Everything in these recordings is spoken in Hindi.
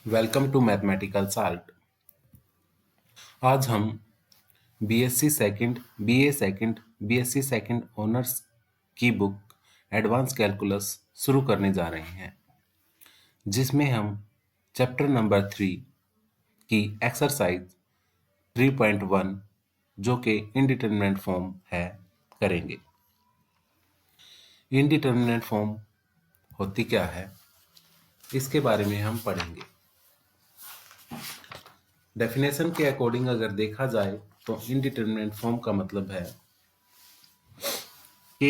Welcome to mathematical salt. आज हम BSc second, BA second, BSc second honours की बुक एडवांस कैलकुलस शुरू करने जा रहे हैं, जिसमें हम चैप्टर नंबर 3 की एक्सरसाइज 3.1 जो कि इनडिटरमिनेट फॉर्म है करेंगे। इनडिटरमिनेट फॉर्म होती क्या है, इसके बारे में हम पढ़ेंगे। डेफिनेशन के अकॉर्डिंग अगर देखा जाए तो इनडिटरमिनेट फॉर्म का मतलब है कि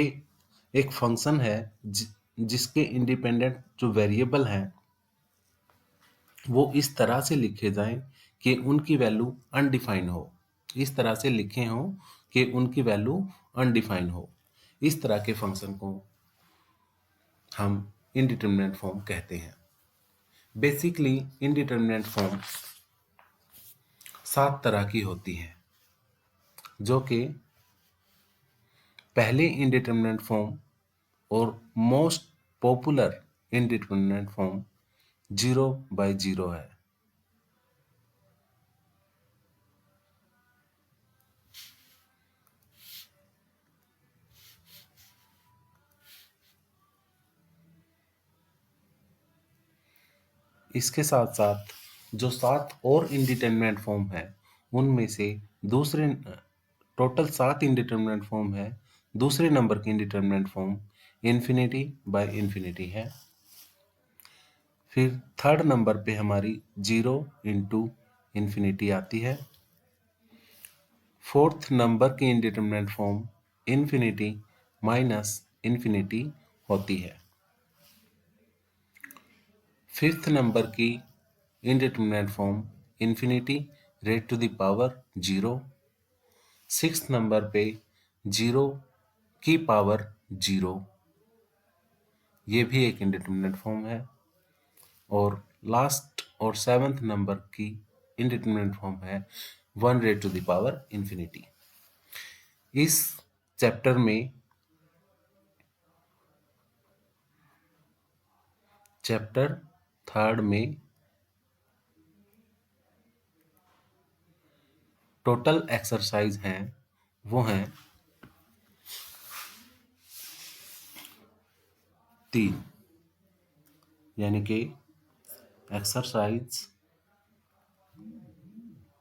एक फंक्शन है जिसके इंडिपेंडेंट जो वेरिएबल हैं वो इस तरह से लिखे जाएं कि उनकी वैल्यू अनडिफाइन हो। इस तरह से लिखे हों कि उनकी वैल्यू अनडिफाइन हो। इस तरह के फंक्शन को हम इनडिटरमिनेट फॉर्म कहते हैं। बेसिकली इनडिटरमिनेट फॉर्म 7 तरह की होती हैं, जो कि पहले इनडिटरमिनेट फॉर्म और मोस्ट पॉपुलर इनडिटरमिनेट फॉर्म 0/0 है। इसके साथ साथ जो 7 और इंडिटरमिनेट फॉर्म है उनमें से दूसरे टोटल 7 इंडिटरमिनेट फॉर्म है। दूसरे नंबर की indeterminate form infinity by infinity है। फिर थर्ड नंबर पे हमारी 0 इंटू इन्फिनिटी आती है। फोर्थ नंबर की indeterminate form infinity minus infinity होती है। फिफ्थ नंबर की indeterminate form infinity raise to the power 0। Sixth number पे 0 की पावर 0, ये भी एक इनडिटरमिनेट फॉर्म है। और लास्ट और सेवंथ नंबर की इनडिटरमिनेट फॉर्म है 1 raise to the power infinity. इस चैप्टर में चैप्टर थर्ड में टोटल एक्सरसाइज हैं वो हैं 3, यानी कि एक्सरसाइज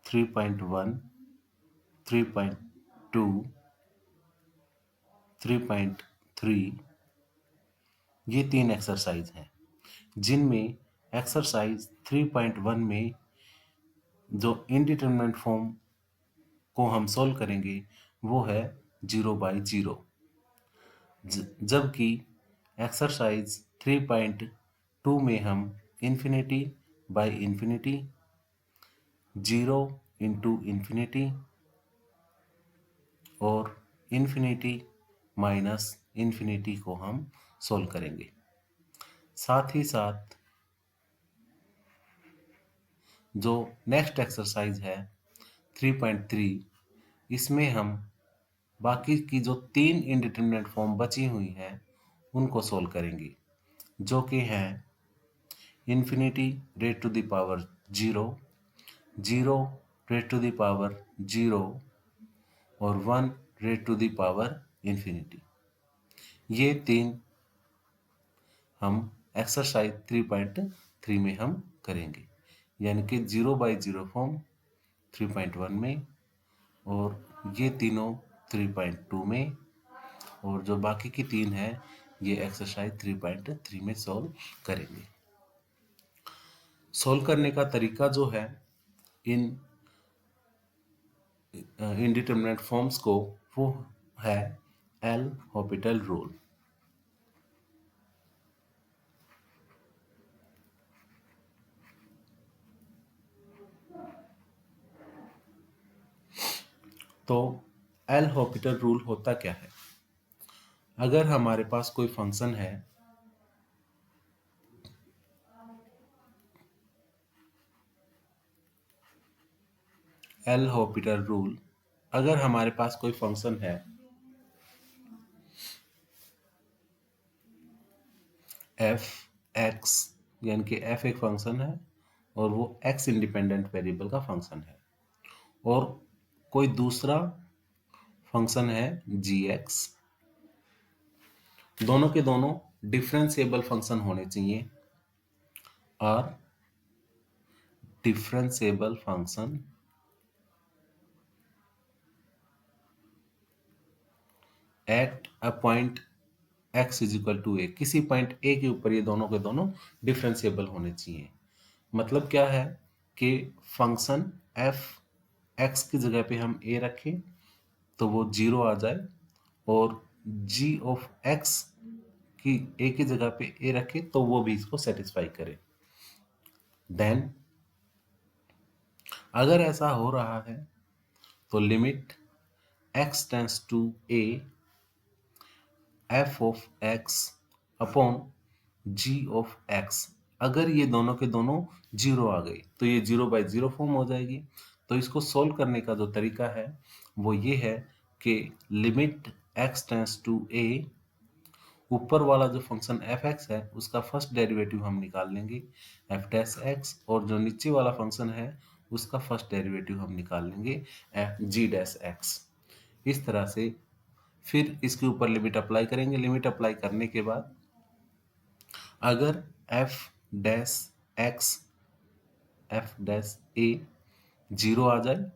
3.1, 3.2, 3.3, ये 3 एक्सरसाइज हैं, जिनमें एक्सरसाइज 3.1 में जो इनडिटरमिनेट फॉर्म को हम सॉल्व करेंगे वो है 0/0, जबकि एक्सरसाइज 3.2 में हम infinity by infinity, 0 into infinity और इन्फिनिटी माइनस इन्फिनिटी को हम सॉल्व करेंगे। साथ ही साथ जो नेक्स्ट एक्सरसाइज है 3.3, इसमें हम बाकी की जो 3 इंडिटरमिनेट फॉर्म बची हुई हैं उनको सोल्व करेंगे, जो कि हैं infinity raise to the power 0, 0 raise to the power 0 और 1 raise to the power infinity. ये 3 हम एक्सरसाइज 3.3 में हम करेंगे, यानी कि 0/0 फॉर्म 3.1 में और ये तीनों 3.2 में, और जो बाकी की 3 है ये एक्सरसाइज 3.3 में सॉल्व करेंगे। सॉल्व करने का तरीका जो है इन इनडिटरमिनेट फॉर्म्स को, वो है एल हॉपिटल रूल। तो एल हॉपिटल रूल होता क्या है? अगर हमारे पास कोई फंक्शन है एल हॉपिटल रूल, अगर हमारे पास कोई फंक्शन है एफ एक्स, यानी कि एफ एक फंक्शन है और वो x इंडिपेंडेंट वेरिएबल का फंक्शन है, और कोई दूसरा फंक्शन है gx। दोनों के दोनों डिफरेंशिएबल फंक्शन होने चाहिए, और differentiable function at a point x is equal to A. किसी पॉइंट ए के ऊपर ये दोनों के दोनों डिफरेंशिएबल होने चाहिए। मतलब क्या है कि फंक्शन f x की जगह पे हम a रखें तो वो 0 आ जाए, और g ऑफ x की a की जगह पे a रखें तो वो भी इसको सेटिस्फाई करे। देन अगर ऐसा हो रहा है तो limit x tends to a f of x upon g of x, अगर ये दोनों के दोनों जीरो आ गई तो ये 0/0 फॉर्म हो जाएगी। तो इसको सोल्व करने का जो तरीका है वो ये है कि limit x tends to a, ऊपर वाला जो फंक्शन f(x) है उसका फर्स्ट डेरिवेटिव हम निकाल लेंगे f'(x), और जो नीचे वाला फंक्शन है उसका फर्स्ट डेरिवेटिव हम निकाल लेंगे g'(x). इस तरह से फिर इसके ऊपर लिमिट अप्लाई करेंगे। लिमिट अप्लाई करने के बाद अगर f'(x) f'(a) 0 आ जाए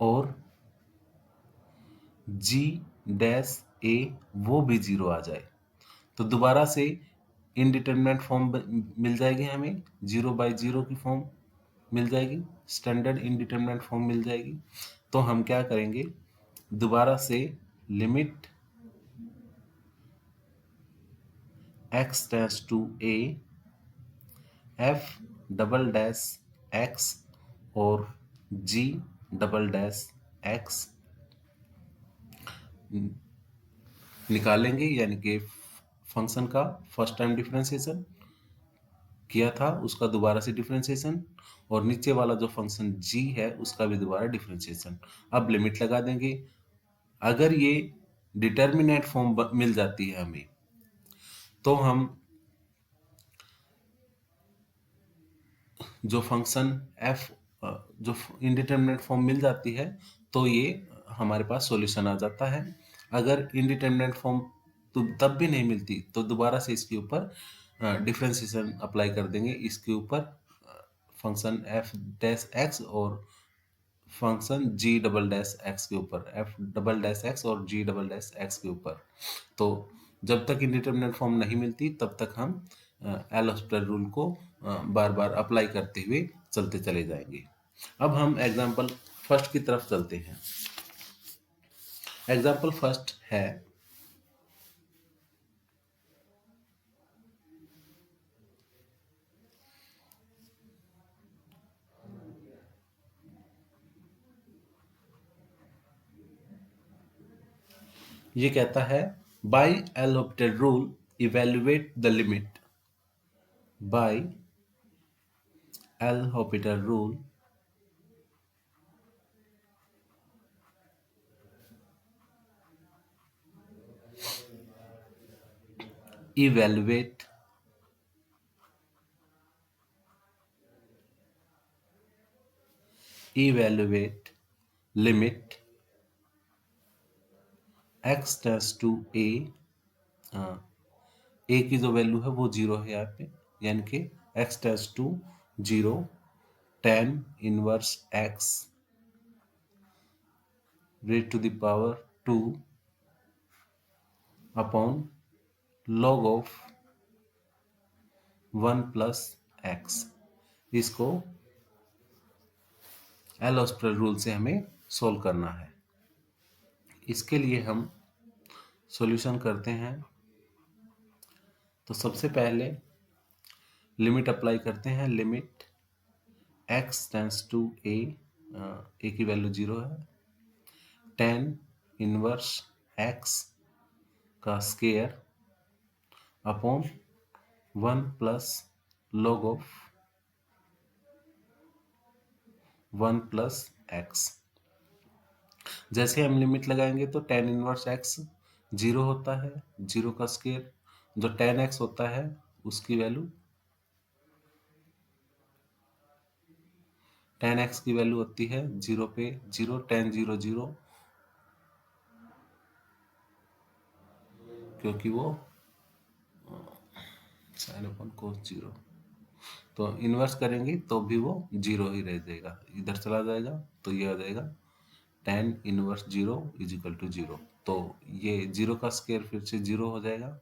और g'(a) वो भी 0 आ जाए तो दोबारा से इनडिटरमिनेट फॉर्म मिल जाएगी, हमें 0/0 की फॉर्म मिल जाएगी, स्टैंडर्ड इनडिटरमिनेट फॉर्म मिल जाएगी। तो हम क्या करेंगे, दोबारा से limit x tends to a f'(x) और g'(x) निकालेंगे, यानी कि फंक्शन का फर्स्ट टाइम डिफरेंशिएशन किया था उसका दोबारा से डिफरेंशिएशन, और नीचे वाला जो फंक्शन g है उसका भी दोबारा डिफरेंशिएशन। अब लिमिट लगा देंगे। अगर ये डिटर्मिनेट फॉर्म मिल जाती है हमें तो हम जो फंक्शन f जो इनडिटरमिनेट फॉर्म मिल जाती है तो ये हमारे पास सॉल्यूशन आ जाता है। अगर इनडिटरमिनेट फॉर्म तो तब भी नहीं मिलती तो दोबारा से इसके ऊपर डिफरेंशिएशन अप्लाई कर देंगे, इसके ऊपर फंक्शन f'(x) और फंक्शन g'(x) के ऊपर, f'(x) और g'(x) के ऊपर। तो जब तक इंडिटरमिनेट फॉर्म नहीं मिलती तब तक हम एल हॉस्पिटल रूल को बार बार अप्लाई करते हुए चलते चले जाएंगे। अब हम एग्जाम्पल फर्स्ट की तरफ चलते हैं। एग्जाम्पल फर्स्ट है ये कहता है by L'Hospital rule evaluate the limit, by L'Hospital rule evaluate limit x tends to a, a की जो वैल्यू है वो 0 है यहाँ पे, यानी कि x tends to 0 tan inverse x raised to the power 2 upon log of 1 plus x। इसको एल हॉस्पिटल रूल से हमें सोल्व करना है। इसके लिए हम सॉल्यूशन करते हैं। तो सबसे पहले लिमिट अप्लाई करते हैं। Limit x tends to a, a की वैल्यू 0 है, tan इनवर्स x का square upon 1 plus log of 1 plus x। जैसे हम लिमिट लगाएंगे तो tan इनवर्स x 0 होता है, 0 का स्केयर जो tan x होता है उसकी वैल्यू 10x की वैल्यू होती है 0 पे 0, 10 0 0, क्योंकि वो साइन अपन कोस 0, तो इन्वर्स करेंगे तो भी वो 0 ही रह जाएगा, इधर चला जाएगा तो ये आ जाएगा 10 इनवर्स 0 इज इक्वल टू 0। तो ये 0 का स्क्वायर फिर से 0 हो जाएगा,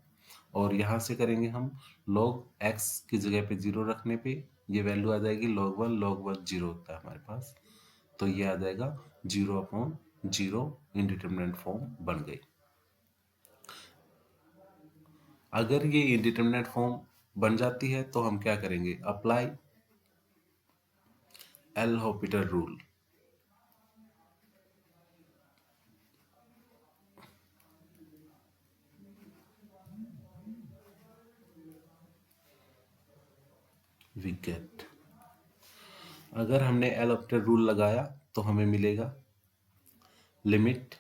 और यहाँ से करेंगे हम log x की जगह पे 0 रखने पे ये वैल्यू आ जाएगी log 1 0 होता है हमारे पास, तो ये आ जाएगा 0/0 इंडिटरमिनेट फॉर्म बन गई। अगर ये इंडिटरमिनेट फॉर्म बन जाती है तो हम क्या करेंगे, apply L'Hopital rule. We get, अगर हमने एल हॉपिटल रूल लगाया तो हमें मिलेगा limit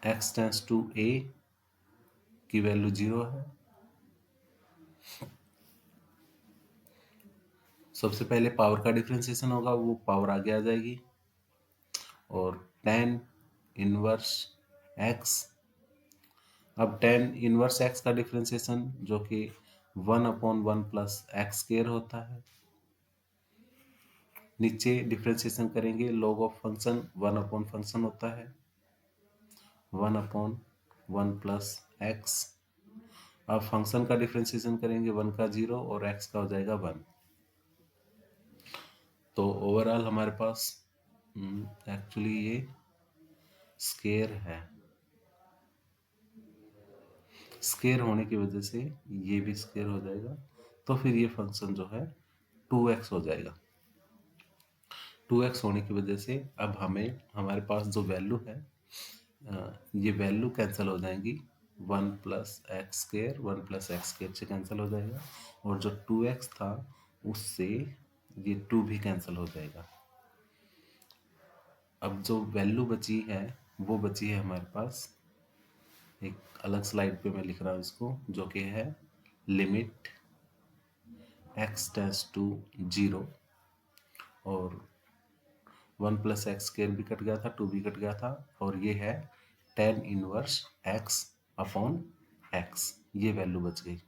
x tends to a की वैल्यू 0 है। सबसे पहले पावर का डिफरेंशिएशन होगा, वो पावर आगे आ जाएगी, और tan इनवर्स x, अब tan इनवर्स x का डिफरेंशिएशन जो कि 1/1 प्लस एक्स स्क्वायर होता है, नीचे डिफरेंशिएशन करेंगे log ऑफ फंक्शन 1 फंक्शन होता है 1/1 प्लस एक्स। अब फंक्शन का डिफरेंशिएशन करेंगे 1 का 0 और x का हो जाएगा 1। तो ओवरऑल हमारे पास एक्चुअली ये स्केयर है, स्केयर होने की वजह से ये भी स्केयर हो जाएगा, तो फिर ये फंक्शन जो है 2x हो जाएगा। 2x होने की वजह से अब हमें हमारे पास जो वैल्यू है ये वैल्यू कैंसिल हो जाएंगी, 1 plus x square 1 plus x square से कैंसिल हो जाएगा, और जो 2x था उससे ये 2 भी कैंसिल हो जाएगा। अब जो वैल्यू बची है वो बची है हमारे पास, एक अलग स्लाइड पे मैं लिख रहा हूँ इसको, जो कि है लिमिट x टेंस टू 0, और 1 प्लस एक्स स्क्वायर भी कट गया था, 2 भी कट गया था, और ये है tan inverse x upon x, ये वैल्यू बच गई।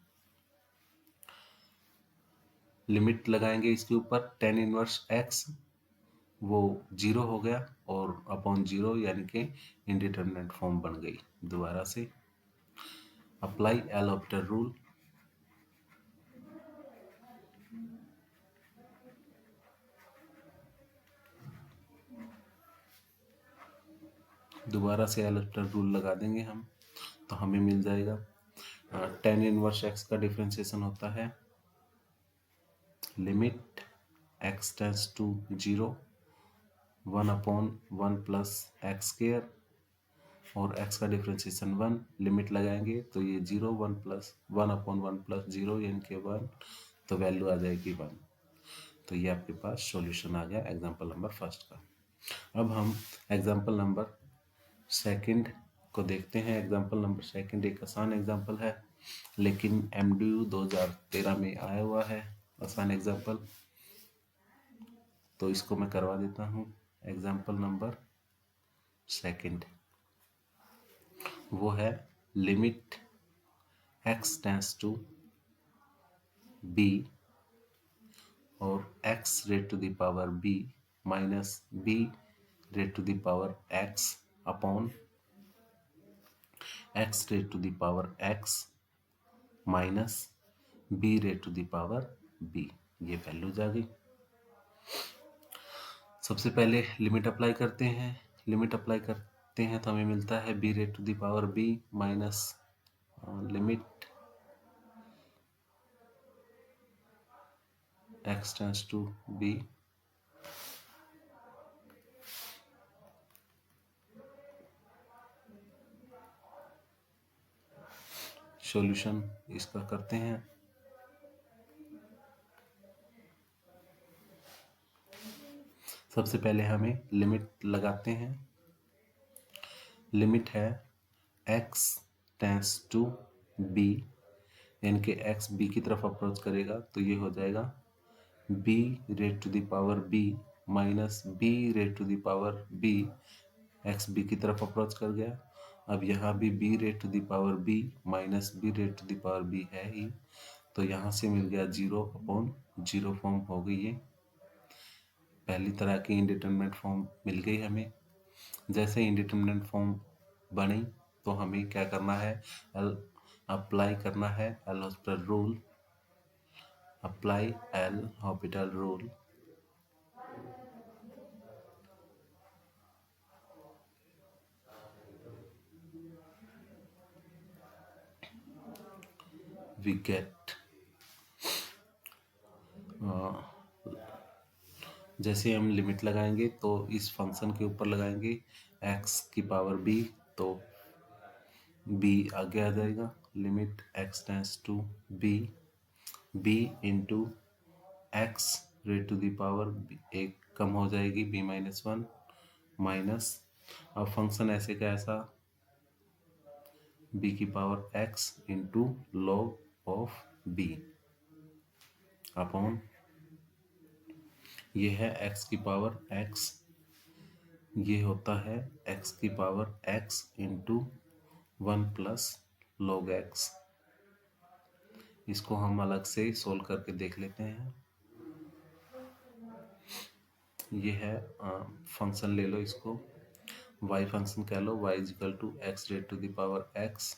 लिमिट लगाएंगे इसके ऊपर, tan इनवर्स x वो 0 हो गया, और अपॉन 0 यानी कि इंडिटरमिनेट फॉर्म बन गई। दोबारा से अप्लाई एल हॉपिटल रूल, दोबारा से एल हॉपिटल रूल लगा देंगे हम, तो हमें मिल जाएगा tan इनवर्स x का डिफरेंशिएशन होता है limit x tends to 0 1/1 plus x square, और x का डिफरेंशिएशन 1, लिमिट लगाएंगे तो ये 0 1 प्लस 1/1 प्लस 0 यानी कि 1, तो वैल्यू आ जाएगी 1। तो ये आपके पास सॉल्यूशन आ गया एग्जांपल नंबर फर्स्ट का। अब हम एग्जांपल नंबर सेकंड को देखते हैं। एग्जांपल नंबर सेकंड एक आसान एग्जांपल है, लेकिन MDU 2013 में आया हुआ है आसान एग्जांपल, तो इसको मैं करवा देता हूँ। एग्जांपल नंबर सेकंड वो है limit x tends to b और x raised to the power b minus b raised to the power x upon x raised to the power x minus b raised to the power b, ये वैल्यूज आ गई। सबसे पहले लिमिट अप्लाई करते हैं, लिमिट अप्लाई करते हैं तो हमें मिलता है b raised to the power b minus limit x tends to b solution इसका करते हैं। सबसे पहले हमें लिमिट लगाते हैं, लिमिट है x टेंस टू b, यानी कि x b की तरफ अप्रोच करेगा तो ये हो जाएगा b raise to the power b minus b raise to the power b, x b की तरफ अप्रोच कर गया। अब यहाँ भी b raise to the power b minus b raise to the power b है ही, तो यहाँ से मिल गया 0/0 फॉर्म हो गई ये पहली तरह की इंडिटरमिनेट फॉर्म मिल गई हमें। जैसे इंडिटरमिनेट फॉर्म बनी तो हमें क्या करना है, अप्लाई करना है L'Hospital rule. Apply L'Hospital rule. We get, जैसे हम लिमिट लगाएंगे तो इस फंक्शन के ऊपर लगाएंगे एक्स की पावर बी, तो बी आगे आ जाएगा। Limit x tends to b, b into x raise to the power एक कम हो जाएगी b-1 माइनस, अब फंक्शन ऐसे का ऐसा b की power x into log of b upon, ये है x की पावर x, ये होता है x की power x into 1 plus log x। इसको हम अलग से सोल्व करके देख लेते हैं। ये है फंक्शन ले लो, इसको y फंक्शन कह लो, y is equal to x raise to the power x,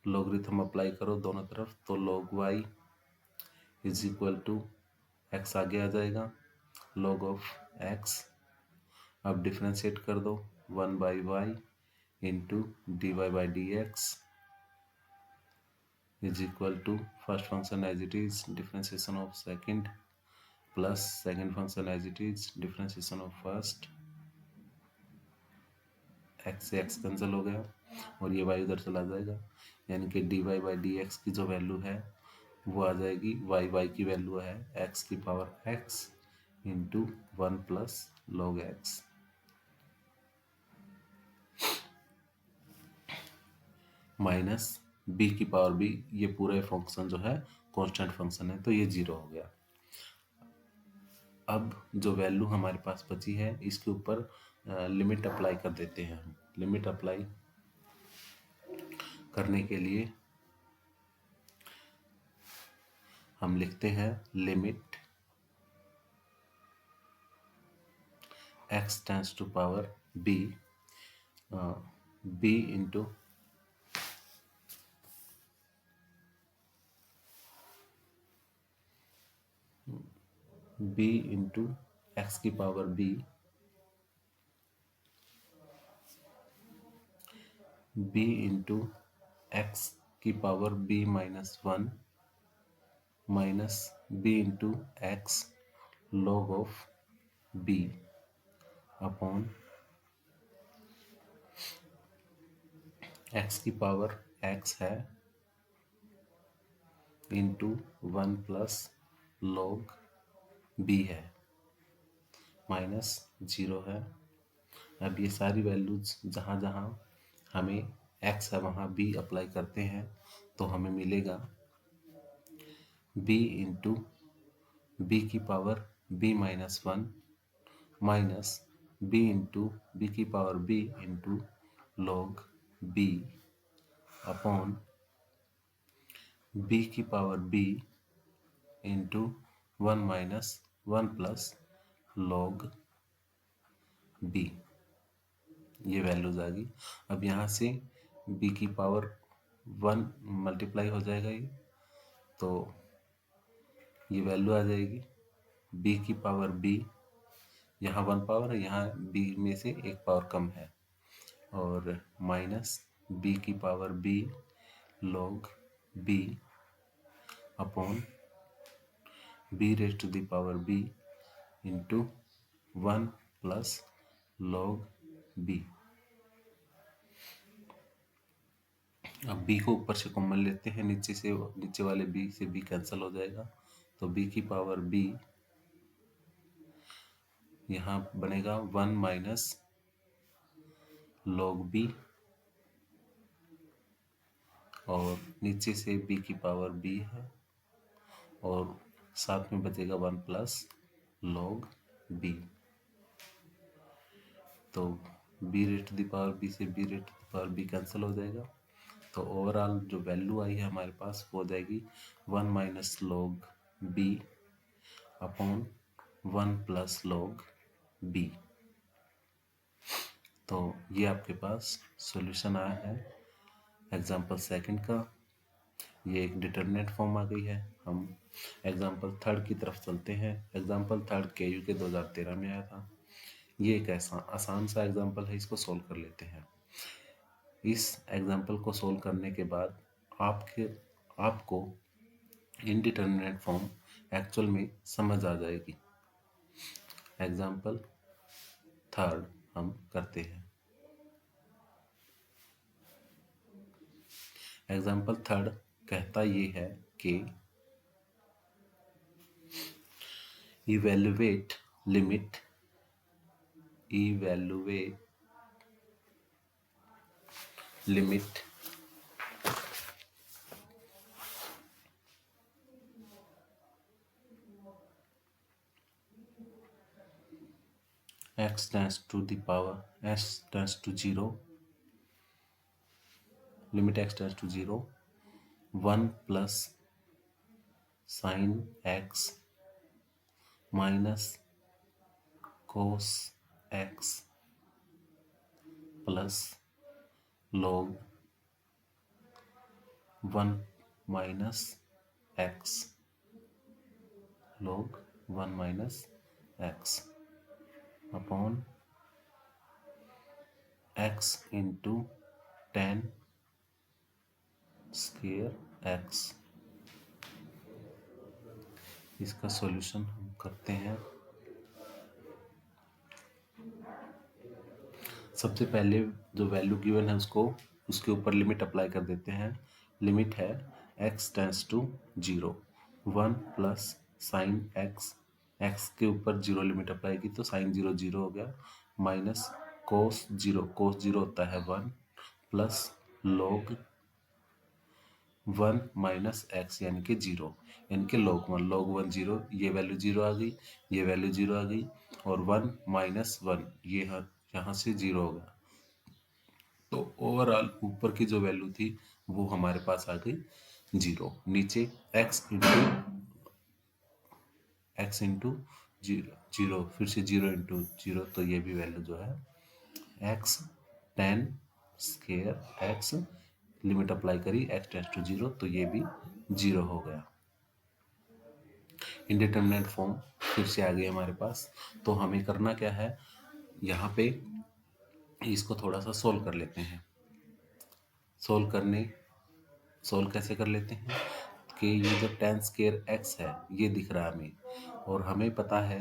logarithm apply करो दोनों तरफ, तो log y is equal to x आगे आ जाएगा log ऑफ x। अब डिफ्रेंशिएट कर दो 1/y into dy by d x is equal to first function as it is differentiation of second plus second function as it is differentiation of first. X से एक्स कैंसिल हो गया और ये वाई उधर चला जाएगा, यानी कि dy बाई डी एक्स की जो वैल्यू है वो आ जाएगी, वाई की वैल्यू है एक्स की power x into 1 plus log x minus b की पावर बी। ये पूरा फंक्शन जो है कांस्टेंट फंक्शन है, तो ये 0 हो गया। अब जो वैल्यू हमारे पास बची है इसके ऊपर लिमिट अप्लाई कर देते हैं हम। लिमिट अप्लाई करने के लिए हम लिखते हैं limit x tends to power b, b into b into X की power b, b into X की power b-1 minus b into X log of b upon X की पावर x है इंटू 1 प्लस लॉग b है माइनस 0 है। अब ये सारी वैल्यूज जहाँ जहाँ हमें x है वहाँ b अप्लाई करते हैं तो हमें मिलेगा b इंटू बी की power b-1 minus b into B की power b into log b upon b की power b into 1 minus 1 plus log b। ये वैल्यूज आ गई। अब यहाँ से b की पावर 1 मल्टीप्लाई हो जाएगा ये, तो ये वैल्यू आ जाएगी b की पावर b, यहाँ 1 पावर है, यहाँ b में से एक पावर कम है, और माइनस b की power b log b upon b raise to the power b into 1 plus log b। अब b को ऊपर से कॉमन लेते हैं, नीचे वाले b से b कैंसिल हो जाएगा, तो b की पावर b यहाँ बनेगा 1 माइनस लॉग b, और नीचे से b की पावर b है, और साथ में बचेगा 1 प्लस log b। तो b raised to the power b से b raised to the power b cancel हो जाएगा। तो ओवरऑल जो वैल्यू आई है हमारे पास वो हो जाएगी 1 minus log b upon 1 plus log b। तो ये आपके पास सॉल्यूशन आया है एग्जाम्पल सेकंड का। ये एक डिटरमिनेंट फॉर्म आ गई है। हम एग्जाम्पल थर्ड की तरफ चलते हैं। एग्जाम्पल थर्ड केयू के 2013 में आया था। ये एक ऐसा आसान सा एग्जाम्पल है, इसको सोल्व कर लेते हैं। इस एग्जाम्पल को सोल्व करने के बाद आपको इनडिटरमिनेट फॉर्म एक्चुअल में समझ आ जाएगी। एग्जाम्पल थर्ड हम करते हैं। एग्जाम्पल थर्ड कहता ये है कि evaluate limit x tends to the power s tends to 0, limit x tends to 0, 1 plus sin x minus cos x plus log 1 minus x log 1 minus x upon x into tan square x। इसका सॉल्यूशन हम करते हैं। सबसे पहले जो वैल्यू गिवन है उसके ऊपर लिमिट अप्लाई कर देते हैं। लिमिट है x tends to 0, 1 plus sine x के ऊपर 0 लिमिट अप्लाई की तो साइन 0 0 हो गया, माइनस कोस 0 होता है 1 प्लस log 1 माइनस x यानी कि 0, यानी कि log 1 0, ये वैल्यू 0 आ गई, ये वैल्यू 0 आ गई और 1 माइनस 1 ये यहाँ से 0 हो गया। तो ओवरऑल ऊपर की जो वैल्यू थी वो हमारे पास आ गई 0, नीचे x इंटू 0 फिर से 0 इंटू 0, तो ये भी वैल्यू जो है x tan square x limit apply करी x टेंस टू 0 तो ये भी 0 हो गया। इंडिटरमिनेट फॉर्म फिर से आ गई हमारे पास। तो हमें करना क्या है, यहाँ पे इसको थोड़ा सा सोल्व कर लेते हैं। सोल्व कैसे कर लेते हैं कि ये जो tan स्क्वायर x है ये दिख रहा है हमें, और हमें पता है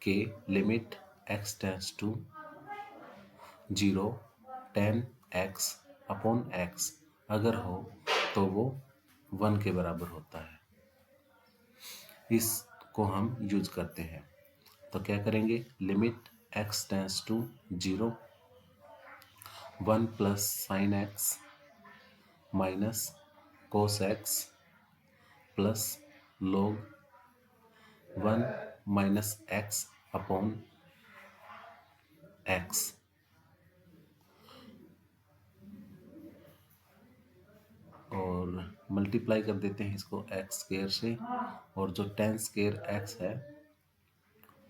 कि limit x tends to 0 tan x upon x अगर हो तो वो 1 के बराबर होता है। इसको हम यूज करते हैं। तो क्या करेंगे, limit x tends to 0, 1 plus sine x minus cos x plus log 1 minus x upon x, और मल्टीप्लाई कर देते हैं इसको x स्क्वायर से, और जो tan स्क्वायर x है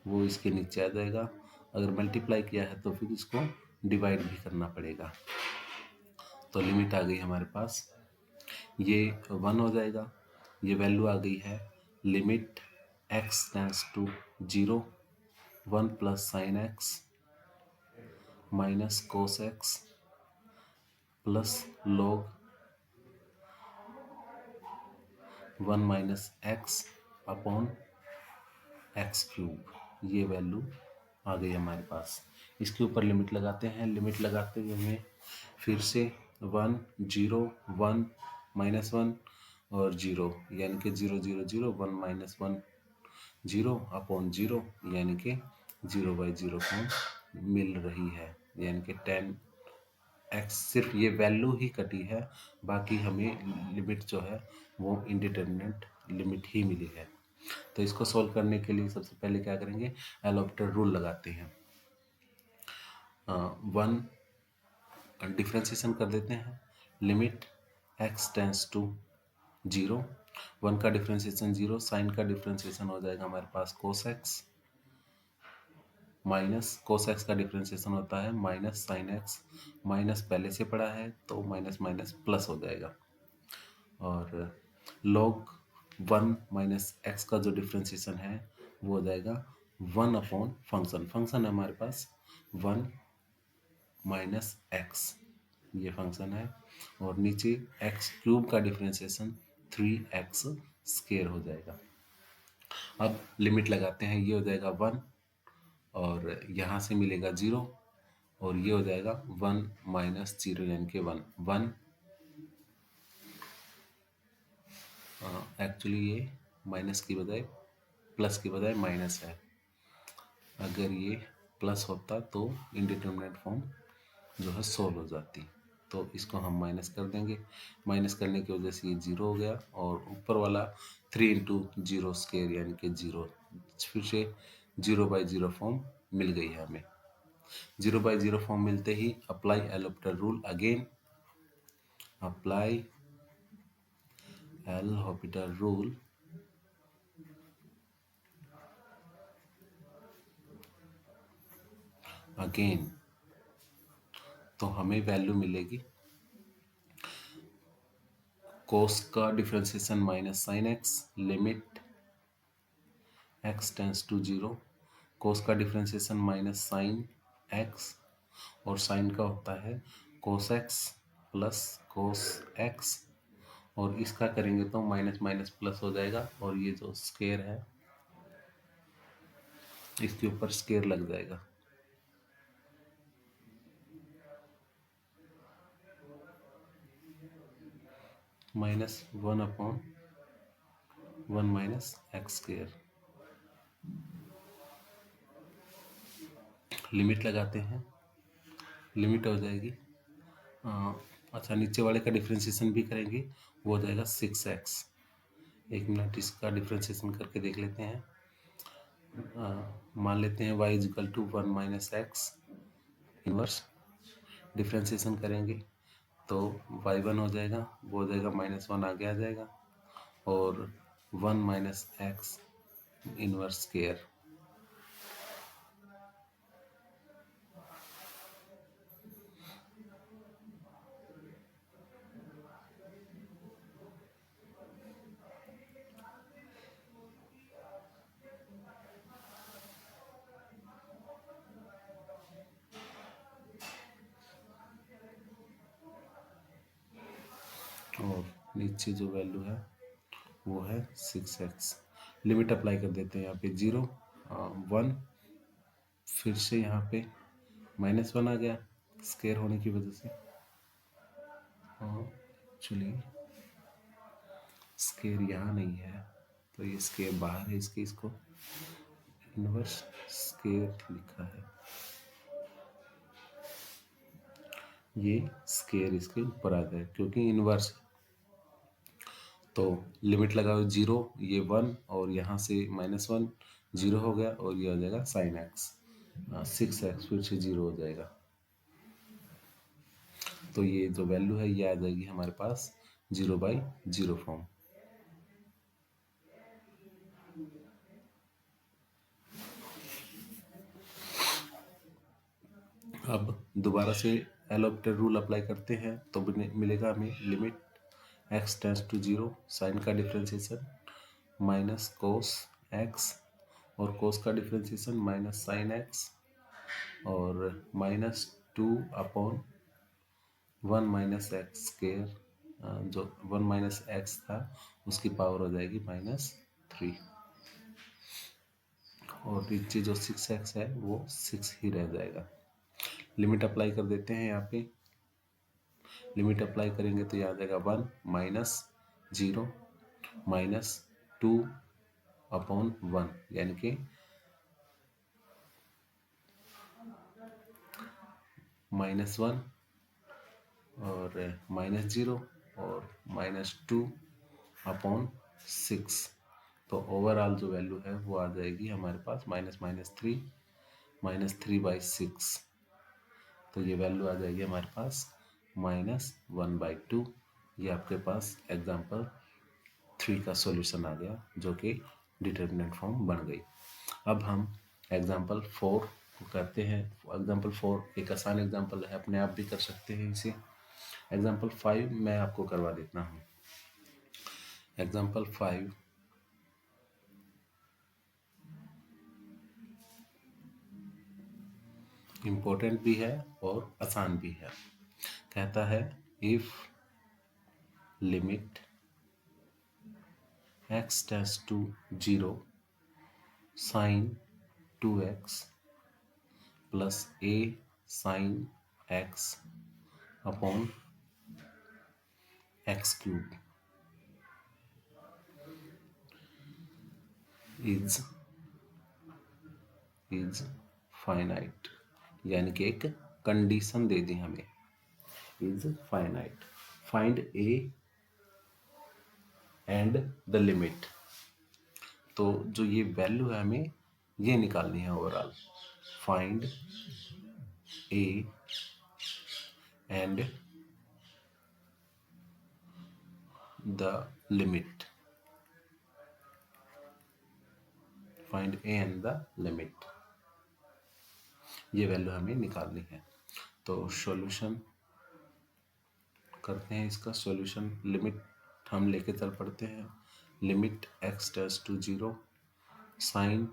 वो इसके नीचे आ जाएगा। अगर मल्टीप्लाई किया है तो फिर इसको डिवाइड भी करना पड़ेगा। तो लिमिट आ गई हमारे पास, ये 1 हो जाएगा। ये वैल्यू आ गई है limit x tends to 0, 1 plus sine x minus cos x plus log 1 minus x upon x cube. ये वैल्यू आ गई हमारे पास। इसके ऊपर लिमिट लगाते हैं। लिमिट लगाते हुए हमें फिर से 1 0 1 माइनस 1 और 0 यानी कि 0 0 0 1 माइनस 1 0 अपॉन 0 यानी कि 0/0 फॉर्म मिल रही है, यानी कि tan x सिर्फ ये वैल्यू ही कटी है, बाकी हमें लिमिट जो है वो इंडिटरमिनेट लिमिट ही मिली है। तो इसको सोल्व करने के लिए सबसे पहले क्या करेंगे, एल हॉपिटल रूल लगाते हैं। वन डिफ्रेंसिएशन कर देते हैं, limit x tends to zero, one का डिफ्रेंसिएशन जीरो, साइन का डिफ्रेंसिएशन हो जाएगा हमारे पास cos X, minus cos X का डिफ्रेंसिएशन होता है माइनस साइन एक्स, माइनस पहले से पड़ा है तो माइनस माइनस प्लस हो जाएगा, और लॉग वन माइनस एक्स का जो डिफ्रेंसिएशन है वो हो जाएगा वन अपॉन फंक्शन, फंक्शन है हमारे पास वन माइनस एक्स, ये फंक्शन है, और नीचे एक्स क्यूब का डिफ्रेंसिएशन थ्री एक्स स्क्वायर हो जाएगा। अब लिमिट लगाते हैं, ये हो जाएगा वन, और यहाँ से मिलेगा जीरो, और ये हो जाएगा वन माइनस जीरो यानी कि वन, वन एक्चुअली ये माइनस की बजाय प्लस की बजाय माइनस है, अगर ये प्लस होता तो इंडिटरमिनेट फॉर्म जो है सोल्व हो जाती, तो इसको हम माइनस कर देंगे, माइनस करने की वजह से ये जीरो हो गया, और ऊपर वाला थ्री इंटू जीरो स्क्वायर यानी कि जीरो, फिर से जीरो बाई जीरो फॉर्म मिल गई है हमें। जीरो बाई जीरो फॉर्म मिलते ही apply L'Hopital rule again, apply L'Hopital rule again, तो हमें वैल्यू मिलेगी कोस का differentiation minus sine X, limit x tends to zero, cos का डिफ्रेंसिएशन माइनस साइन एक्स, और साइन का होता है cos x plus cos x, और इसका करेंगे तो माइनस माइनस प्लस हो जाएगा, और ये जो स्क्वायर है इसके ऊपर स्क्वायर लग जाएगा, minus one upon one minus x square. Limit लगाते हैं, लिमिट हो जाएगी अच्छा नीचे वाले का डिफ्रेंसिएशन भी करेंगे, वो हो जाएगा सिक्स एक्स, एक मिनट इसका डिफ्रेंसिएशन करके देख लेते हैं। मान लेते हैं y is equal to one minus x, inverse differentiation करेंगे तो y1 हो जाएगा, वो हो जाएगा माइनस वन आगे आ जाएगा, और one minus x inverse square, और नीचे जो वैल्यू है वो है सिक्स एक्स। लिमिट अप्लाई कर देते हैं यहाँ पे जीरो वन, फिर से यहाँ पे माइनस वन आ गया स्क्वायर होने की वजह से, एक्चुअली स्क्वायर यहाँ नहीं है तो ये स्क्वायर बाहर है इसके, इसको इनवर्स स्क्वायर लिखा है, ये स्क्वायर इसके ऊपर आ गया क्योंकि इनवर्स, तो लिमिट लगाओ जीरो, ये वन, और यहाँ से माइनस वन जीरो हो गया, और ये हो जाएगा साइन एक्स सिक्स एक्स, फिर से जीरो हो जाएगा, तो ये जो वैल्यू है ये आ जाएगी हमारे पास जीरो बाई जीरो फॉर्म। अब दोबारा से एल हॉपिटल रूल अप्लाई करते हैं तो मिलेगा हमें limit x tends to zero, sine का डिफ्रेंसिएशन माइनस कोस एक्स, और कोस का डिफ्रेंसिएशन माइनस साइन एक्स, और minus two upon one minus x square, जो वन माइनस एक्स था उसकी पावर हो जाएगी माइनस थ्री, और नीचे जो सिक्स एक्स है वो सिक्स ही रह जाएगा। लिमिट अप्लाई कर देते हैं यहाँ पे, लिमिट अप्लाई करेंगे तो यहाँ आ जाएगा one minus zero minus two upon one, यानी कि माइनस वन और माइनस जीरो और माइनस टू अपॉन सिक्स, तो ओवरऑल जो वैल्यू है वो आ जाएगी हमारे पास -3/6। तो ये वैल्यू आ जाएगी हमारे पास -1/2। ये आपके पास एग्जाम्पल 3 का सॉल्यूशन आ गया, जो कि डिटर्मिनेंट फॉर्म बन गई। अब हम एग्जाम्पल 4 को करते हैं। एग्जाम्पल 4 एक आसान एग्जाम्पल है, अपने आप भी कर सकते हैं इसे। एग्जाम्पल 5 मैं आपको करवा देता हूँ। एग्जाम्पल 5 इम्पोर्टेंट भी है और आसान भी है। कहता है if limit x tends to 0 sin 2x plus a sin x upon x cube is finite. यानी कि एक कंडीशन दे दी हमें, is finite. Find a and the limit. तो जो ये वैल्यू है हमें ये निकालनी है overall. Find a and the limit. Find a and the limit, ये वैल्यू हमें निकालनी है। तो सॉल्यूशन करते हैं इसका। सॉल्यूशन लिमिट हम लेके चल पड़ते हैं। Limit x tends to 0 sine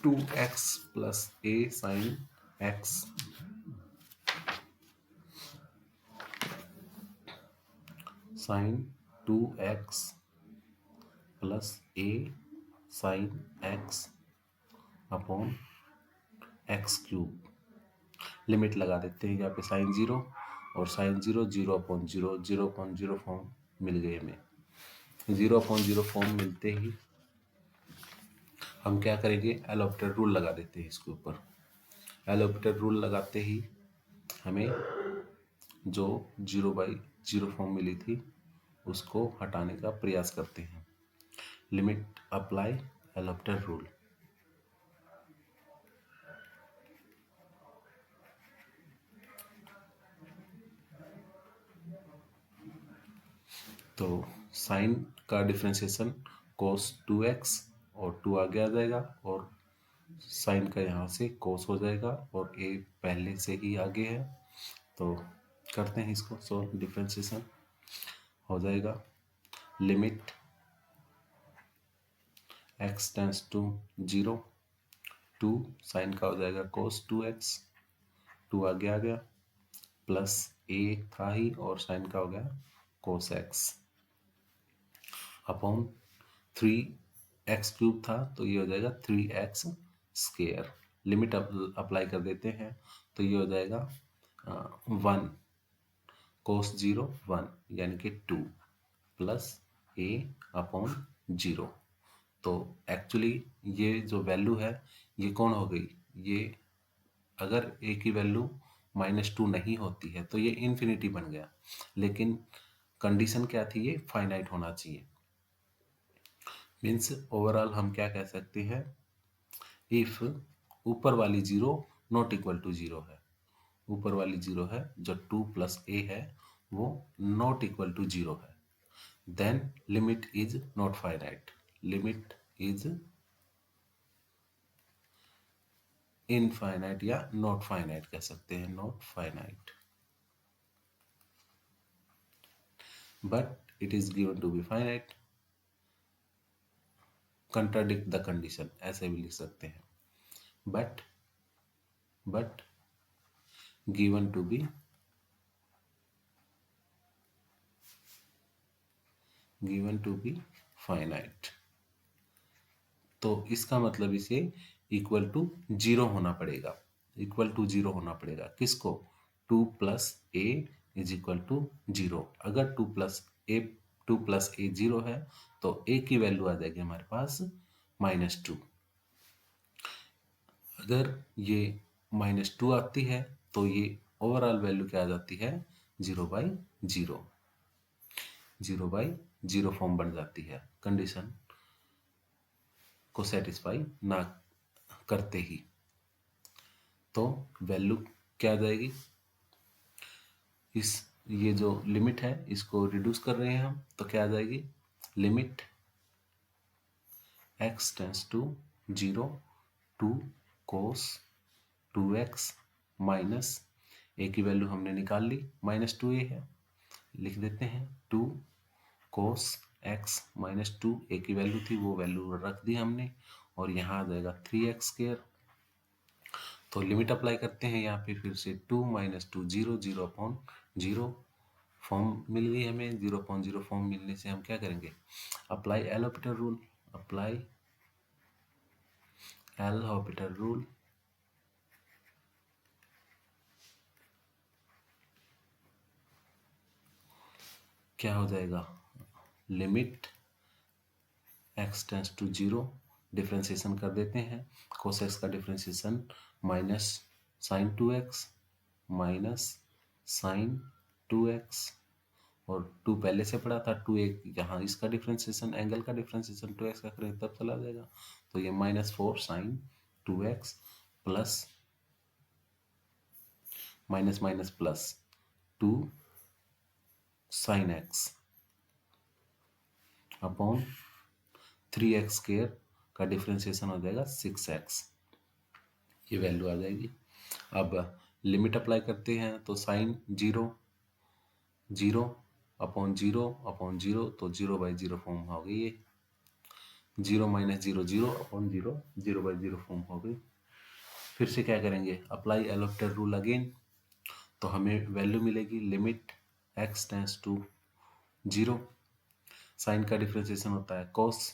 2x plus a sine x sine 2x plus a sine x upon x cube. Limit लगा देते हैं यहाँ पे साइन 0 और साइन 0 0/0 0/0 फॉर्म मिल गई हमें। 0/0 फॉर्म मिलते ही हम क्या करेंगे, एल हॉपिटल रूल लगा देते हैं इसके ऊपर। एल हॉपिटल रूल लगाते ही हमें जो 0/0 फॉर्म मिली थी उसको हटाने का प्रयास करते हैं। Limit apply L'Hopital rule. तो साइन का डिफ्रेंशिएशन cos 2x और 2 आगे आ जाएगा और साइन का यहाँ से cos हो जाएगा और a पहले से ही आगे है। तो करते हैं इसको सॉल्व। डिफ्रेंशिएशन हो जाएगा limit x tends to 0 2 sine का हो जाएगा cos 2x 2 आगे आ गया प्लस a था ही और साइन का हो गया cos x upon 3x cube था तो ये हो जाएगा 3x स्क्वायर। लिमिट अप्लाई कर देते हैं तो ये हो जाएगा 1 cos 0 1 यानी कि 2 प्लस a अपॉन 0। तो एक्चुअली ये जो वैल्यू है ये कौन हो गई, ये अगर a की वैल्यू -2 नहीं होती है तो ये इन्फिनिटी बन गया। लेकिन कंडीशन क्या थी, ये फाइनाइट होना चाहिए। मीन्स ओवरऑल हम क्या कह सकते हैं, इफ ऊपर वाली 0 नॉट इक्वल टू 0 है, ऊपर वाली 0 है जो 2 प्लस a है वो नॉट इक्वल टू 0 है, then limit is not finite. Limit is infinite या नॉट फाइनाइट कह सकते हैं, not finite, but it is given to be finite. Contradict the condition ऐसे भी लिख सकते हैं, but given to be finite. तो इसका मतलब इसे इक्वल टू 0 होना पड़ेगा, इक्वल टू 0 होना पड़ेगा। किसको, 2 प्लस a इज इक्वल टू 0। अगर 2 प्लस a 0 है तो a की वैल्यू आ जाएगी हमारे पास -2। अगर ये -2 आती है तो ये ओवरऑल वैल्यू क्या आ जाती है, 0/0। 0/0 फॉर्म बन जाती है कंडीशन को सेटिस्फाई ना करते ही। तो वैल्यू क्या आ जाएगी, इस ये जो लिमिट है इसको रिड्यूस कर रहे हैं हम, तो क्या आ जाएगी, limit x tends to 0 two cos 2x minus a की वैल्यू हमने निकाल ली, -2a है, लिख देते हैं 2 कोस x -2a की वैल्यू थी, वो वैल्यू रख दी हमने, और यहाँ आ जाएगा 3x²। तो लिमिट अप्लाई करते हैं यहाँ पे फिर से 2 - 2 0 0/0 फॉर्म मिल गई हमें। 0/0 फॉर्म मिलने से हम क्या करेंगे, apply L'Hopital rule, apply L'Hopital rule. क्या हो जाएगा, limit x tends to 0, differentiation कर देते हैं, cos x का differentiation minus sine 2x minus sine 2x, और 2 पहले से पड़ा था, 2 एक यहाँ इसका डिफ्रेंसिएशन, एंगल का डिफ्रेंसिएशन 2x का करें तब चला जाएगा, तो ये -4 sine 2x plus minus minus plus 2 sine x upon 3x² का डिफ्रेंसिएशन हो जाएगा 6x, ये वैल्यू आ जाएगी। अब लिमिट अप्लाई करते हैं, तो साइन 0 0/0 तो 0/0 फॉर्म हो गई, ये 0 - 0 0/0 0/0 फॉर्म हो गई। फिर से क्या करेंगे, apply L'Hopital rule again, तो हमें वैल्यू मिलेगी limit x tends to 0, sine का डिफ्रेंसिएशन होता है कोस,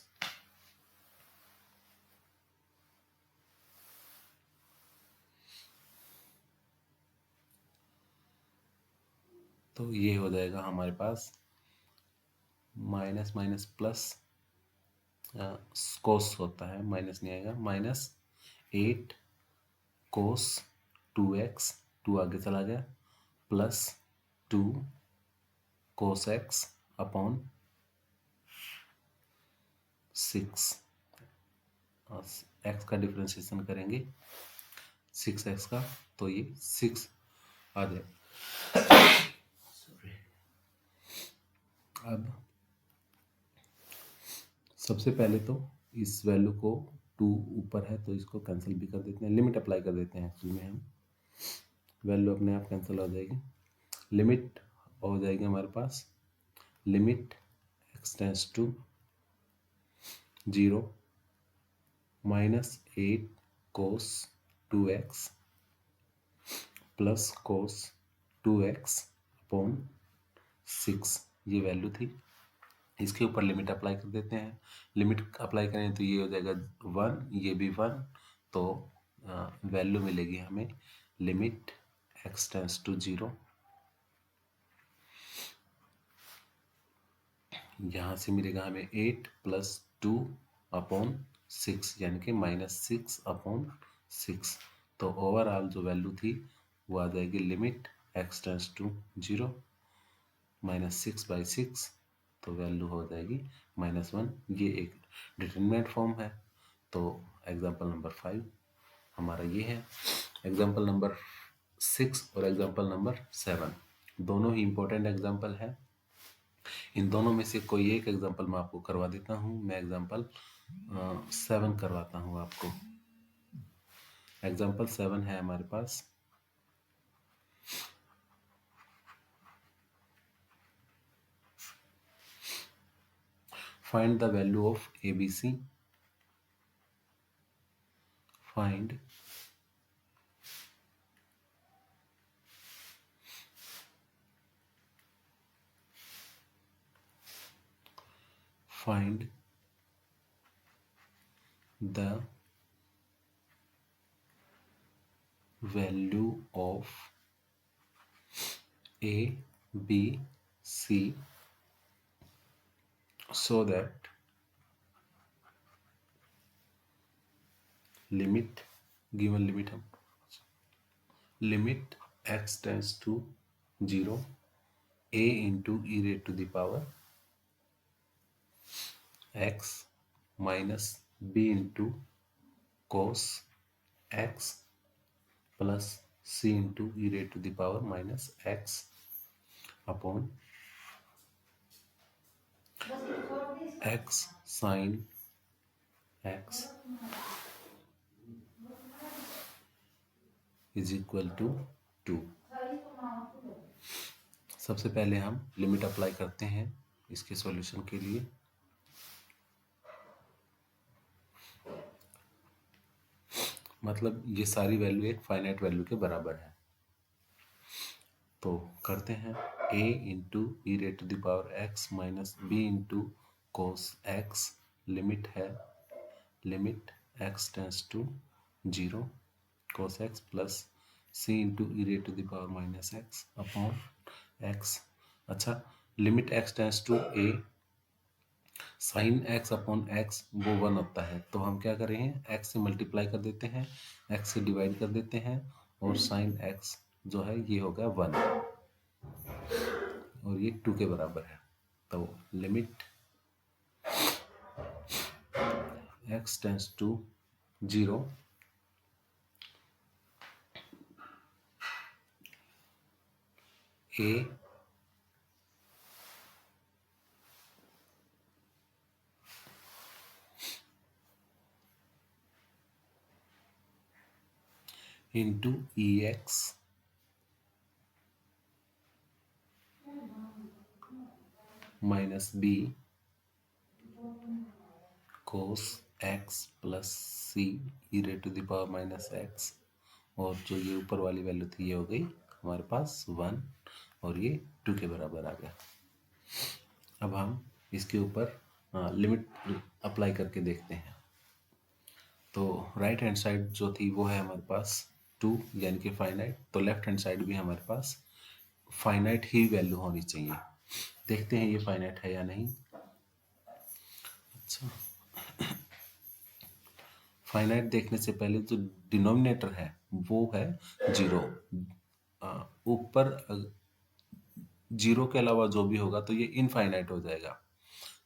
तो ये हो जाएगा हमारे पास माइनस माइनस प्लस, कोस होता है, माइनस नहीं आएगा, -8 कोस 2x, 2 आगे चला गया, प्लस 2 कोस x अपॉन 6, x का डिफ्रेंसिएशन करेंगे 6x का, तो ये 6 आ जाए। अब सबसे पहले तो इस वैल्यू को 2 ऊपर है तो इसको कैंसिल भी कर देते हैं, लिमिट अप्लाई कर देते हैं, एक्चुअली में हम वैल्यू अपने आप कैंसिल हो जाएगी, लिमिट हो जाएगी हमारे पास limit x tends to 0 -8 cos 2x plus cos 2x upon 6, ये वैल्यू थी, इसके ऊपर लिमिट अप्लाई कर देते हैं, लिमिट अप्लाई करें तो ये हो जाएगा 1, ये भी 1, तो वैल्यू मिलेगी हमें लिमिट x टेंस टू 0, यहाँ से मिलेगा हमें 8 + 2/6 यानी कि -6/6, तो ओवरऑल जो वैल्यू थी वो आ जाएगी लिमिट x टेंस टू 0 -6/6, तो वैल्यू हो जाएगी -1। ये एक डिटरमिनेंट फॉर्म है। तो एग्जाम्पल नंबर 5 हमारा ये है। एग्जाम्पल नंबर 6 और एग्जाम्पल नंबर 7 दोनों ही इम्पोर्टेंट एग्जाम्पल है। इन दोनों में से कोई एक एग्जाम्पल मैं आपको करवा देता हूँ। मैं एग्जाम्पल 7 करवाता हूँ आपको। एग्जाम्पल 7 है हमारे पास, find the value of ABC, find the value of A, B, C so that limit, given limit हम x tends to 0 a into e raised to the power x minus B into cos x plus C into E raise to the power minus x upon x sine x is equal to 2। सबसे पहले हम लिमिट अप्लाई करते हैं इसके सॉल्यूशन के लिए। मतलब ये सारी वैल्यू एक फाइनाइट वैल्यू के बराबर है। तो करते हैं a into E raise to the power X minus B into cos X. Limit है limit x tends to 0 cos x plus C into E raise to the power minus x upon X. अच्छा, limit x tends to A sine X upon X वो 1 होता है, तो हम क्या करेंगे एक्स से मल्टीप्लाई कर देते हैं, एक्स से डिवाइड कर देते हैं और साइन एक्स जो है ये हो गया 1 और ये 2 के बराबर है। तो limit x tends to 0 a into e x minus b cos x plus c e raise to the power minus x और जो ये ऊपर वाली वैल्यू थी ये हो गई हमारे पास 1 और ये 2 के बराबर आ गया। अब हम इसके ऊपर लिमिट अप्लाई करके देखते हैं। तो राइट हैंड साइड जो थी वो है हमारे पास 2 यानी कि फाइनाइट, तो लेफ्ट हैंड साइड भी हमारे पास फाइनाइट ही वैल्यू होनी चाहिए। देखते हैं ये फाइनाइट है या नहीं। अच्छा, फाइनाइट देखने से पहले जो डिनोमिनेटर है वो है 0। ऊपर 0 के अलावा जो भी होगा तो ये इनफाइनाइट हो जाएगा,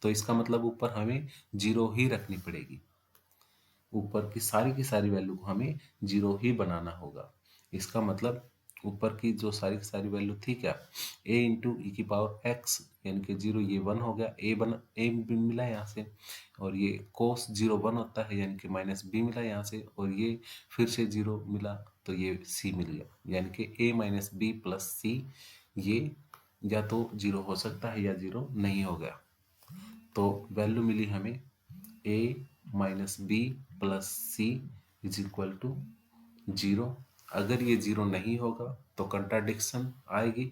तो इसका मतलब ऊपर हमें 0 ही रखनी पड़ेगी। ऊपर की सारी वैल्यू को हमें 0 ही बनाना होगा। इसका मतलब ऊपर की जो सारी की सारी वैल्यू थी क्या, a इंटू ई की पावर x यानी कि 0 ये 1 हो गया, a मिला यहाँ से, और ये कोस 0 1 होता है यानी कि माइनस b मिला यहाँ से, और ये फिर से 0 मिला तो ये c मिल गया यानी कि a माइनस बी प्लस सी ये या तो 0 हो सकता है या 0 नहीं हो गया। तो वैल्यू मिली हमें a minus b plus c is equal to 0। अगर ये 0 नहीं होगा तो कंट्राडिक्शन आएगी,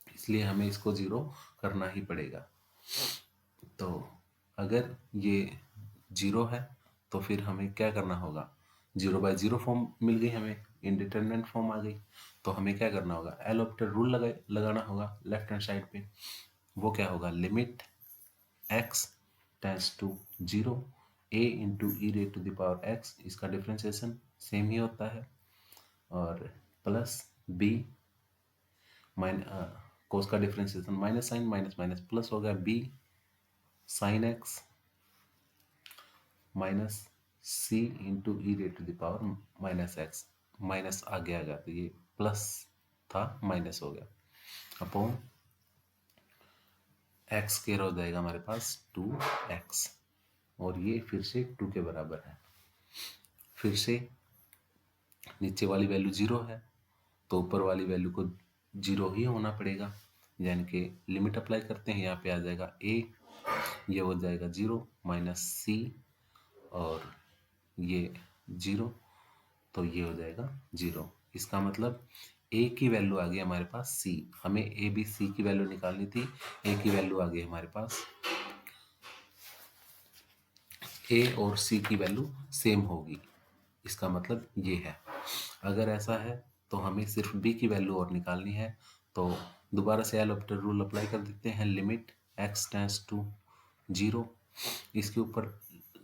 इसलिए हमें इसको 0 करना ही पड़ेगा। तो अगर ये 0 है तो फिर हमें क्या करना होगा, 0/0 फॉर्म मिल गई हमें, इंडिटरमिनेंट फॉर्म आ गई, तो हमें क्या करना होगा, एल हॉपिटल रूल लगाना होगा लेफ्ट हैंड साइड पे। वो क्या होगा, limit x tends to 0 a into E raise to the power x, इसका डिफ्रेंसिएशन सेम ही होता है, और प्लस बी माइन कोस का differentiation minus sine minus minus plus हो गया b sine x minus c into E raise to the power minus x, minus आगे आ गया तो ये प्लस था माइनस हो गया अपॉन एक्स स्क्वायर हो जाएगा हमारे पास 2x, और ये फिर से 2 के बराबर है। फिर से नीचे वाली वैल्यू 0 है तो ऊपर वाली वैल्यू को 0 ही होना पड़ेगा, यानी कि लिमिट अप्लाई करते हैं, यहाँ पे आ जाएगा a, ये हो जाएगा 0 माइनस सी और ये 0, तो ये हो जाएगा 0। इसका मतलब a की वैल्यू आ गई हमारे पास c, हमें a b c की वैल्यू निकालनी थी, a की वैल्यू आ गई हमारे पास, a और c की वैल्यू सेम होगी, इसका मतलब ये है। अगर ऐसा है तो हमें सिर्फ b की वैल्यू और निकालनी है, तो दोबारा से एल हॉपिटल रूल अप्लाई कर देते हैं, लिमिट x टेंस टू 0, इसके ऊपर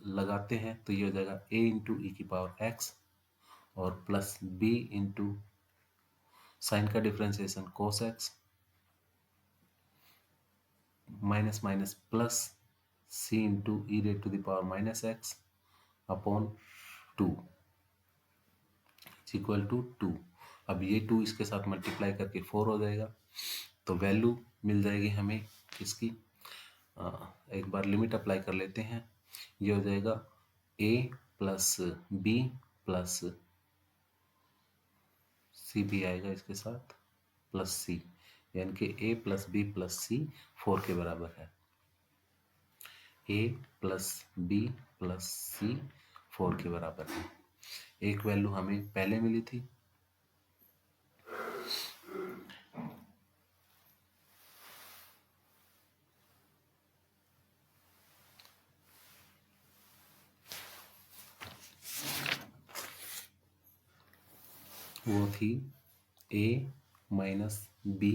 लगाते हैं तो ये हो जाएगा a इंटू ई की पावर x और प्लस b इंटू साइन का differentiation cos x minus minus plus c into E raise to the power minus x upon 2 equal to 2। अब ये 2 इसके साथ मल्टीप्लाई करके 4 हो जाएगा, तो वैल्यू मिल जाएगी हमें इसकी। एक बार लिमिट अप्लाई कर लेते हैं। ये हो जाएगा a प्लस बी प्लस सी भी आएगा इसके साथ प्लस सी, यानी कि a प्लस बी प्लस सी 4 के बराबर है। a प्लस बी प्लस सी 4 के बराबर है। एक वैल्यू हमें पहले मिली थी, वो थी a माइनस बी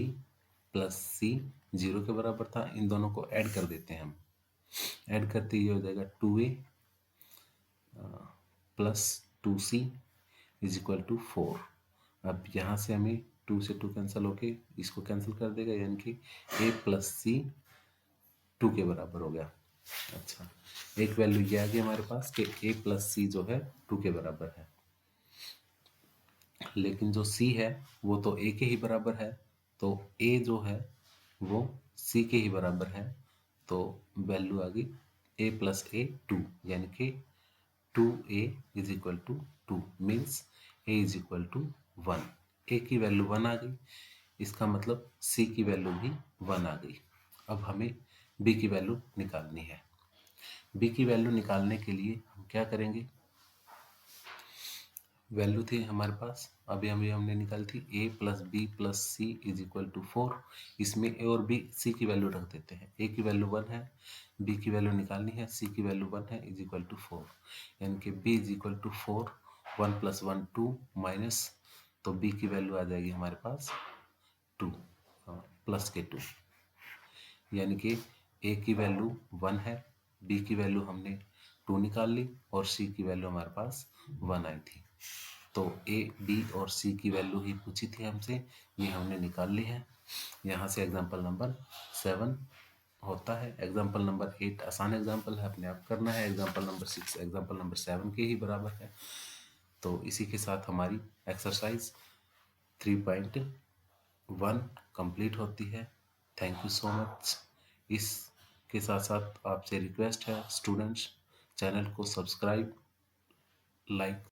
प्लस सी 0 के बराबर था। इन दोनों को ऐड कर देते हैं हम। ऐड करते ये हो जाएगा 2a plus 2c is equal to 4। अब यहाँ से हमें 2 से 2 कैंसिल होके इसको कैंसिल कर देगा, यानी कि a प्लस सी 2 के बराबर हो गया। अच्छा, एक वैल्यू ये आ गई हमारे पास कि a प्लस सी जो है 2 के बराबर है, लेकिन जो c है वो तो a के ही बराबर है, तो a जो है वो c के ही बराबर है, तो वैल्यू आ गई a प्लस a 2, यानी कि 2a is equal to 2 means a is equal to 1। a की वैल्यू 1 आ गई, इसका मतलब c की वैल्यू भी 1 आ गई। अब हमें b की वैल्यू निकालनी है। b की वैल्यू निकालने के लिए हम क्या करेंगे, वैल्यू थी हमारे पास, अभी हमने निकाली थी a plus b plus c is equal to 4। इसमें a और b c की वैल्यू रख देते हैं। a की वैल्यू 1 है, b की वैल्यू निकालनी है, c की वैल्यू 1 है इज इक्वल टू 4, यानी कि b is equal to 4। 1 plus 1 2 minus, तो b की वैल्यू आ जाएगी हमारे पास 2 प्लस के 2, यानी कि a की वैल्यू 1 है, b की वैल्यू हमने 2 निकाल ली और c की वैल्यू हमारे पास 1 आई थी। तो a, b और c की वैल्यू ही पूछी थी हमसे, ये हमने निकाल ली है। यहाँ से एग्जाम्पल नंबर 7 होता है। एग्जाम्पल नंबर 8 आसान एग्जाम्पल है, अपने आप करना है। एग्जाम्पल नंबर 6 एग्जाम्पल नंबर 7 के ही बराबर है। तो इसी के साथ हमारी एक्सरसाइज 3.1 कंप्लीट होती है। Thank you so much. इसके साथ साथ आपसे रिक्वेस्ट है स्टूडेंट्स, चैनल को सब्सक्राइब, लाइक